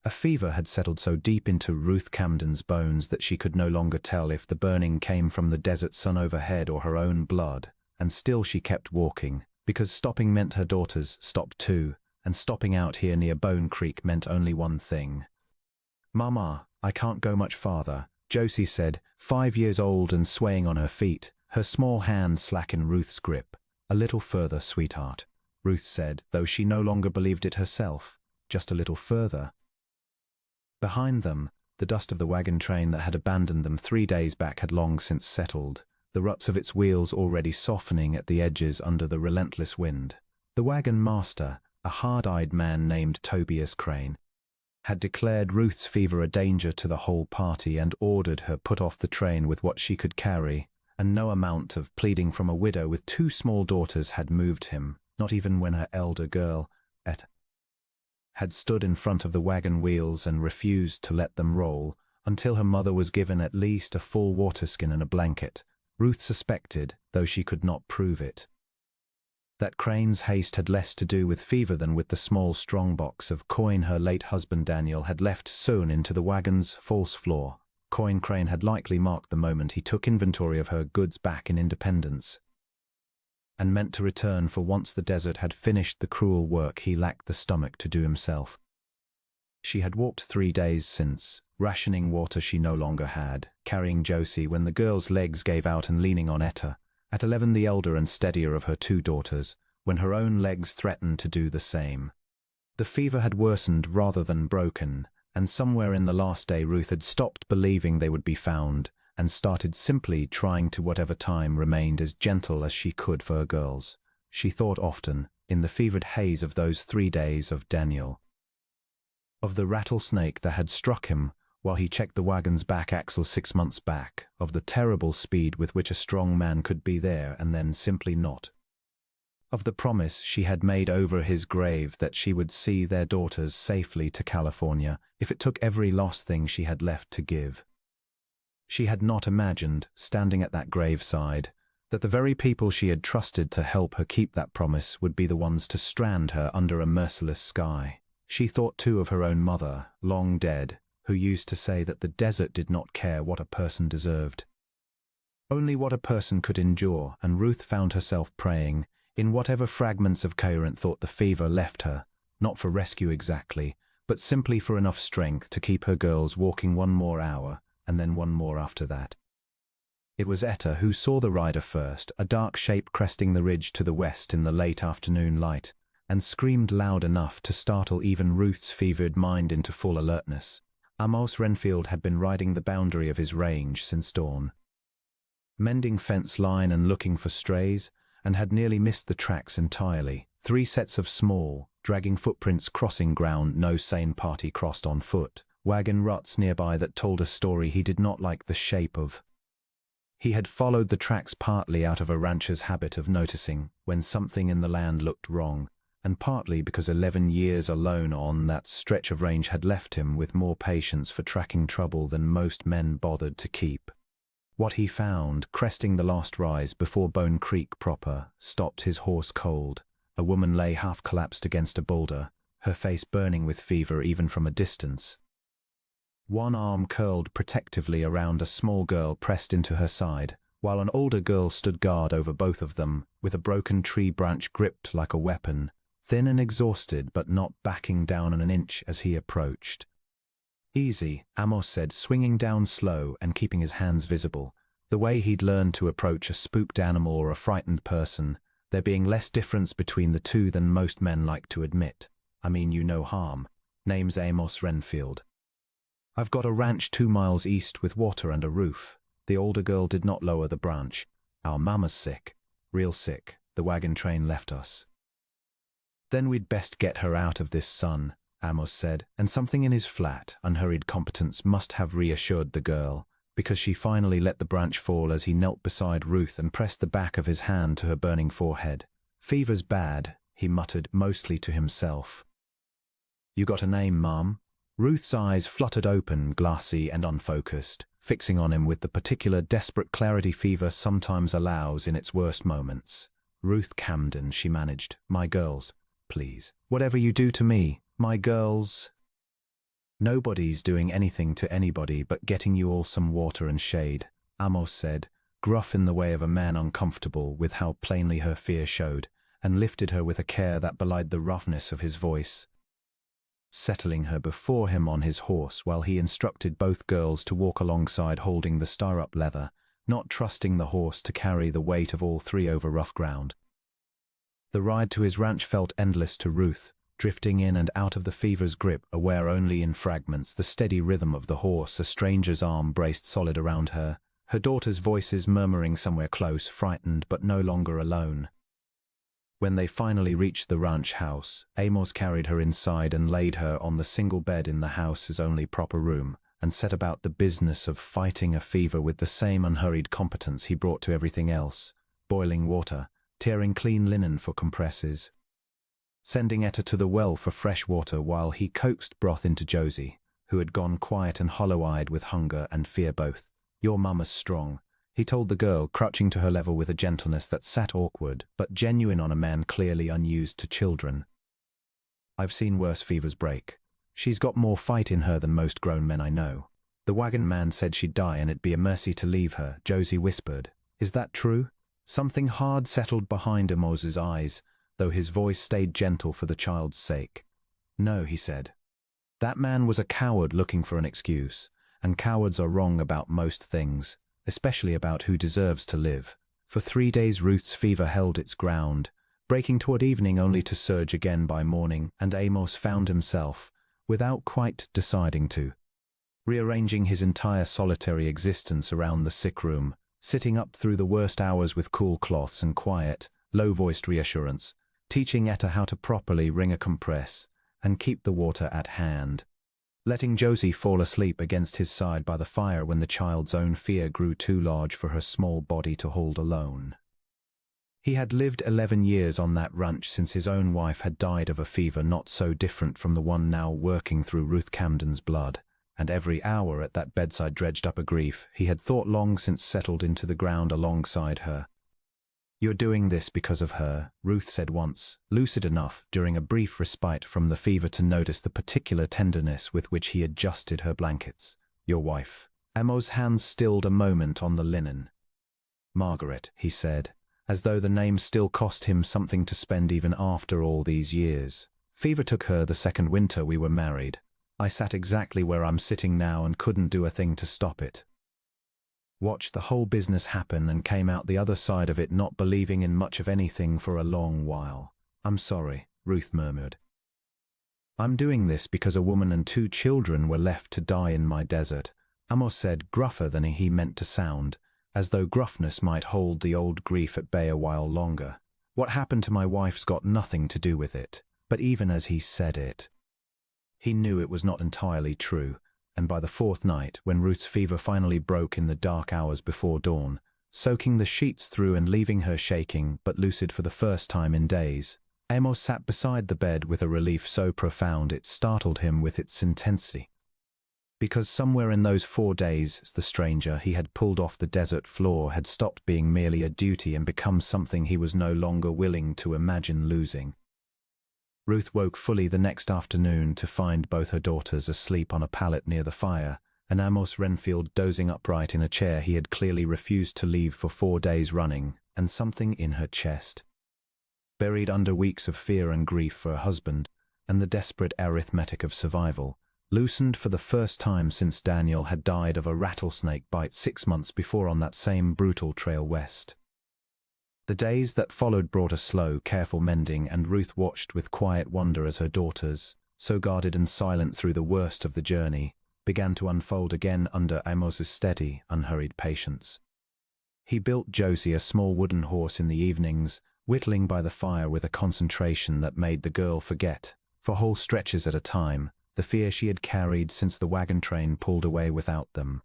A fever had settled so deep into Ruth Camden's bones that she could no longer tell if the burning came from the desert sun overhead or her own blood, and still she kept walking, because stopping meant her daughters stopped too, and stopping out here near Bone Creek meant only one thing. "Mama, I can't go much farther," Josie said, 5 years old and swaying on her feet, her small hand slack in Ruth's grip. "A little further, sweetheart," Ruth said, though she no longer believed it herself. Just a little further. Behind them, the dust of the wagon train that had abandoned them 3 days back had long since settled, the ruts of its wheels already softening at the edges under the relentless wind. The wagon master, a hard-eyed man named Tobias Crane, had declared Ruth's fever a danger to the whole party and ordered her put off the train with what she could carry, and no amount of pleading from a widow with 2 small daughters had moved him, not even when her elder girl, Etta, had stood in front of the wagon wheels and refused to let them roll until her mother was given at least a full waterskin and a blanket. Ruth suspected, though she could not prove it, that Crane's haste had less to do with fever than with the small strongbox of coin her late husband Daniel had left sewn into the wagon's false floor. Coin Crane had likely marked the moment he took inventory of her goods back in Independence, and meant to return, for once the desert had finished the cruel work he lacked the stomach to do himself. She had walked 3 days since, rationing water she no longer had, carrying Josie when the girl's legs gave out and leaning on Etta, at 11 the elder and steadier of her 2 daughters, when her own legs threatened to do the same. The fever had worsened rather than broken, and somewhere in the last day Ruth had stopped believing they would be found, and started simply trying to whatever time remained as gentle as she could for her girls. She thought often, in the fevered haze of those 3 days, of Daniel, of the rattlesnake that had struck him while he checked the wagon's back axle 6 months back, of the terrible speed with which a strong man could be there and then simply not, of the promise she had made over his grave that she would see their daughters safely to California if it took every last thing she had left to give. She had not imagined, standing at that graveside, that the very people she had trusted to help her keep that promise would be the ones to strand her under a merciless sky. She thought too of her own mother, long dead, who used to say that the desert did not care what a person deserved, only what a person could endure, and Ruth found herself praying, in whatever fragments of coherent thought the fever left her, not for rescue exactly, but simply for enough strength to keep her girls walking 1 more hour, and then 1 more after that. It was Etta who saw the rider first, a dark shape cresting the ridge to the west in the late afternoon light, and screamed loud enough to startle even Ruth's fevered mind into full alertness. Amos Renfield had been riding the boundary of his range since dawn, mending fence line and looking for strays, and had nearly missed the tracks entirely. 3 sets of small, dragging footprints crossing ground no sane party crossed on foot, wagon ruts nearby that told a story he did not like the shape of. He had followed the tracks partly out of a rancher's habit of noticing when something in the land looked wrong, and partly because 11 years alone on that stretch of range had left him with more patience for tracking trouble than most men bothered to keep. What he found, cresting the last rise before Bone Creek proper, stopped his horse cold. A woman lay half-collapsed against a boulder, her face burning with fever even from a distance. One arm curled protectively around a small girl pressed into her side, while an older girl stood guard over both of them, with a broken tree branch gripped like a weapon, thin and exhausted but not backing down an inch as he approached. "Easy," Amos said, swinging down slow and keeping his hands visible, the way he'd learned to approach a spooked animal or a frightened person, there being less difference between the two than most men like to admit. "I mean you no harm. Name's Amos Renfield. I've got a ranch 2 miles east with water and a roof." The older girl did not lower the branch. "Our mama's sick. Real sick. The wagon train left us." "Then we'd best get her out of this sun," Amos said, and something in his flat, unhurried competence must have reassured the girl, because she finally let the branch fall as he knelt beside Ruth and pressed the back of his hand to her burning forehead. "Fever's bad," he muttered, mostly to himself. "You got a name, Mom?" Ruth's eyes fluttered open, glassy and unfocused, fixing on him with the particular desperate clarity fever sometimes allows in its worst moments. "Ruth Camden," she managed. "My girls, please. Whatever you do to me, my girls." Nobody's doing anything to anybody but getting you all some water and shade, Amos said, gruff in the way of a man uncomfortable with how plainly her fear showed, and lifted her with a care that belied the roughness of his voice, settling her before him on his horse while he instructed both girls to walk alongside holding the stirrup leather, not trusting the horse to carry the weight of all three over rough ground. The ride to his ranch felt endless to Ruth, drifting in and out of the fever's grip, aware only in fragments, the steady rhythm of the horse, a stranger's arm braced solid around her, her daughter's voices murmuring somewhere close, frightened but no longer alone. When they finally reached the ranch house, Amos carried her inside and laid her on the single bed in the house's only proper room, and set about the business of fighting a fever with the same unhurried competence he brought to everything else, boiling water, tearing clean linen for compresses, sending Etta to the well for fresh water while he coaxed broth into Josie, who had gone quiet and hollow-eyed with hunger and fear both. "Your mama's strong," he told the girl, crouching to her level with a gentleness that sat awkward but genuine on a man clearly unused to children. "I've seen worse fevers break. She's got more fight in her than most grown men I know. The wagon man said she'd die and it'd be a mercy to leave her," Josie whispered. "Is that true?" Something hard settled behind Amos's eyes, though his voice stayed gentle for the child's sake. "No," he said. "That man was a coward looking for an excuse, and cowards are wrong about most things, especially about who deserves to live." For 3 days Ruth's fever held its ground, breaking toward evening only to surge again by morning, and Amos found himself, without quite deciding to, rearranging his entire solitary existence around the sick room, sitting up through the worst hours with cool cloths and quiet, low-voiced reassurance, teaching Etta how to properly wring a compress and keep the water at hand, letting Josie fall asleep against his side by the fire when the child's own fear grew too large for her small body to hold alone. He had lived 11 years on that ranch since his own wife had died of a fever not so different from the one now working through Ruth Camden's blood, and every hour at that bedside dredged up a grief he had thought long since settled into the ground alongside her. "You're doing this because of her," Ruth said once, lucid enough during a brief respite from the fever to notice the particular tenderness with which he adjusted her blankets. "Your wife." Amos' hands stilled a moment on the linen. "Margaret," he said, as though the name still cost him something to spend even after all these years. "Fever took her the second winter we were married. I sat exactly where I'm sitting now and couldn't do a thing to stop it. Watched the whole business happen and came out the other side of it not believing in much of anything for a long while." "I'm sorry," Ruth murmured. "I'm doing this because a woman and 2 children were left to die in my desert," Amos said, gruffer than he meant to sound, as though gruffness might hold the old grief at bay a while longer. "What happened to my wife's got nothing to do with it." But even as he said it, he knew it was not entirely true, and by the 4th night, when Ruth's fever finally broke in the dark hours before dawn, soaking the sheets through and leaving her shaking but lucid for the first time in days, Amos sat beside the bed with a relief so profound it startled him with its intensity. Because somewhere in those 4 days, the stranger he had pulled off the desert floor had stopped being merely a duty and become something he was no longer willing to imagine losing. Ruth woke fully the next afternoon to find both her daughters asleep on a pallet near the fire, and Amos Renfield dozing upright in a chair he had clearly refused to leave for 4 days running, and something in her chest, buried under weeks of fear and grief for her husband, and the desperate arithmetic of survival, loosened for the first time since Daniel had died of a rattlesnake bite 6 months before on that same brutal trail west. The days that followed brought a slow, careful mending, and Ruth watched with quiet wonder as her daughters, so guarded and silent through the worst of the journey, began to unfold again under Amos's steady, unhurried patience. He built Josie a small wooden horse in the evenings, whittling by the fire with a concentration that made the girl forget, for whole stretches at a time, the fear she had carried since the wagon train pulled away without them.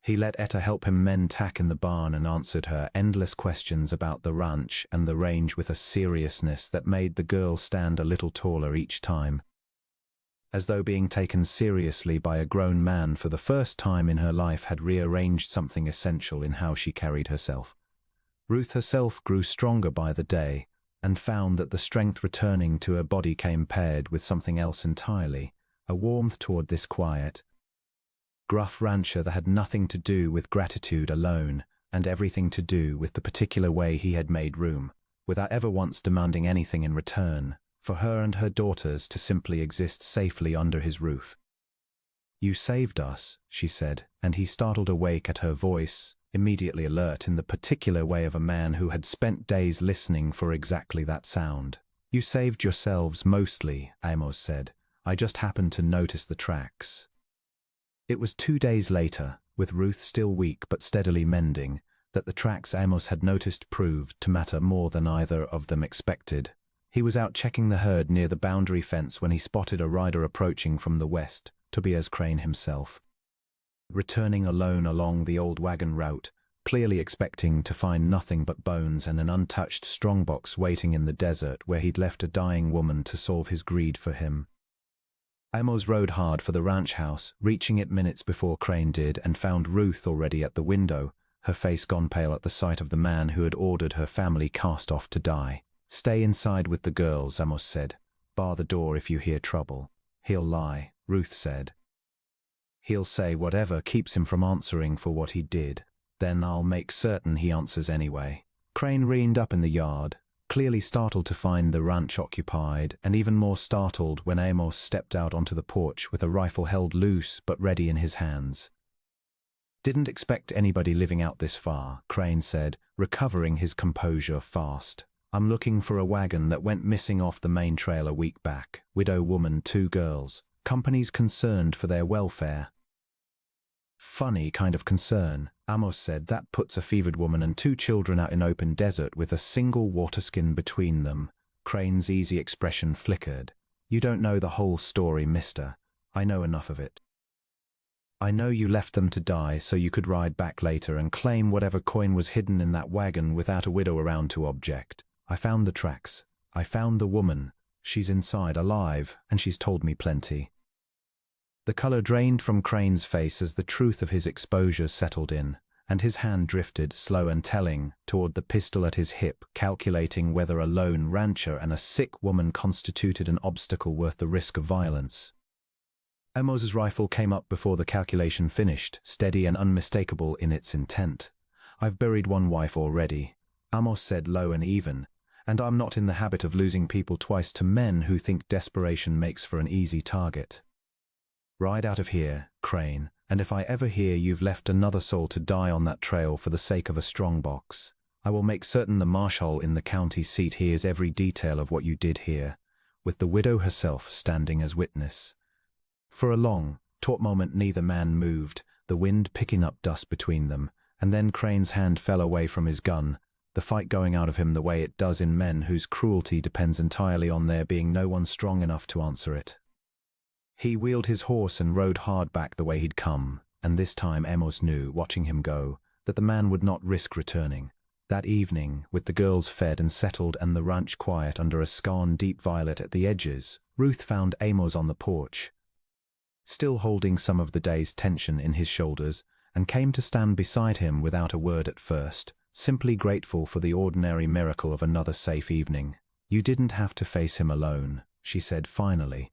He let Etta help him mend tack in the barn and answered her endless questions about the ranch and the range with a seriousness that made the girl stand a little taller each time, as though being taken seriously by a grown man for the first time in her life had rearranged something essential in how she carried herself. Ruth herself grew stronger by the day, and found that the strength returning to her body came paired with something else entirely, a warmth toward this quiet, gruff rancher that had nothing to do with gratitude alone, and everything to do with the particular way he had made room, without ever once demanding anything in return, for her and her daughters to simply exist safely under his roof. "You saved us," she said, and he startled awake at her voice, immediately alert in the particular way of a man who had spent days listening for exactly that sound. "You saved yourselves mostly," Amos said. "I just happened to notice the tracks." It was 2 days later, with Ruth still weak but steadily mending, that the tracks Amos had noticed proved to matter more than either of them expected. He was out checking the herd near the boundary fence when he spotted a rider approaching from the west, Tobias Crane himself. Returning alone along the old wagon route, clearly expecting to find nothing but bones and an untouched strongbox waiting in the desert where he'd left a dying woman to solve his greed for him. Amos rode hard for the ranch house, reaching it minutes before Crane did, and found Ruth already at the window, her face gone pale at the sight of the man who had ordered her family cast off to die. "Stay inside with the girls," Amos said. "Bar the door if you hear trouble." "He'll lie," Ruth said. "He'll say whatever keeps him from answering for what he did. Then I'll make certain he answers anyway." Crane reined up in the yard, clearly startled to find the ranch occupied, and even more startled when Amos stepped out onto the porch with a rifle held loose but ready in his hands. "Didn't expect anybody living out this far," Crane said, recovering his composure fast. "I'm looking for a wagon that went missing off the main trail a week back. Widow woman, 2 girls. Company's concerned for their welfare." "Funny kind of concern," Amos said. "That puts a fevered woman and 2 children out in open desert with a single waterskin between them." Crane's easy expression flickered. "You don't know the whole story, mister. I know enough of it. I know you left them to die so you could ride back later and claim whatever coin was hidden in that wagon without a widow around to object. I found the tracks. I found the woman. She's inside, alive, and she's told me plenty." The color drained from Crane's face as the truth of his exposure settled in, and his hand drifted, slow and telling, toward the pistol at his hip, calculating whether a lone rancher and a sick woman constituted an obstacle worth the risk of violence. Amos's rifle came up before the calculation finished, steady and unmistakable in its intent. "I've buried 1 wife already," Amos said low and even, "and I'm not in the habit of losing people twice to men who think desperation makes for an easy target. Ride out of here, Crane, and if I ever hear you've left another soul to die on that trail for the sake of a strongbox, I will make certain the marshal in the county seat hears every detail of what you did here, with the widow herself standing as witness." For a long, taut moment neither man moved, the wind picking up dust between them, and then Crane's hand fell away from his gun, the fight going out of him the way it does in men whose cruelty depends entirely on there being no one strong enough to answer it. He wheeled his horse and rode hard back the way he'd come, and this time Amos knew, watching him go, that the man would not risk returning. That evening, with the girls fed and settled and the ranch quiet under a scarn deep violet at the edges, Ruth found Amos on the porch, still holding some of the day's tension in his shoulders, and came to stand beside him without a word at first, simply grateful for the ordinary miracle of another safe evening. "You didn't have to face him alone," she said finally.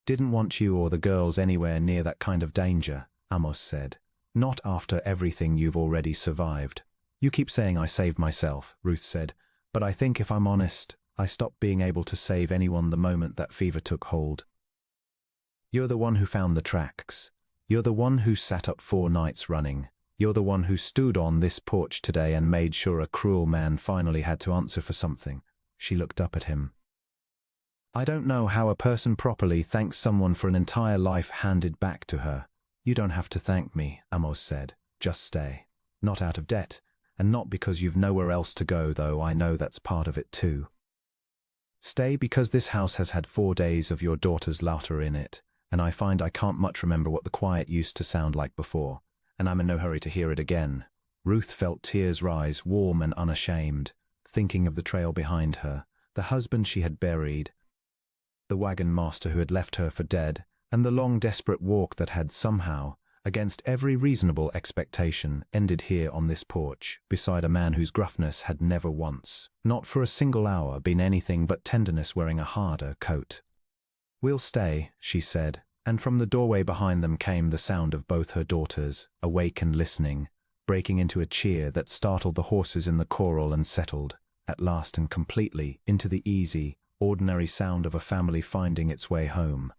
"Didn't want you or the girls anywhere near that kind of danger," Amos said. "Not after everything you've already survived." "You keep saying I saved myself," Ruth said, "but I think if I'm honest, I stopped being able to save anyone the moment that fever took hold. You're the one who found the tracks. You're the one who sat up 4 nights running. You're the one who stood on this porch today and made sure a cruel man finally had to answer for something." She looked up at him. "I don't know how a person properly thanks someone for an entire life handed back to her." "You don't have to thank me," Amos said. "Just stay. Not out of debt, and not because you've nowhere else to go, though I know that's part of it too. Stay because this house has had 4 days of your daughter's laughter in it, and I find I can't much remember what the quiet used to sound like before, and I'm in no hurry to hear it again." Ruth felt tears rise, warm and unashamed, thinking of the trail behind her, the husband she had buried, the wagon master who had left her for dead, and the long desperate walk that had somehow, against every reasonable expectation, ended here on this porch, beside a man whose gruffness had never once, not for a single hour, been anything but tenderness wearing a harder coat. "We'll stay," she said, and from the doorway behind them came the sound of both her daughters, awake and listening, breaking into a cheer that startled the horses in the corral and settled, at last and completely, into the easy, ordinary sound of a family finding its way home.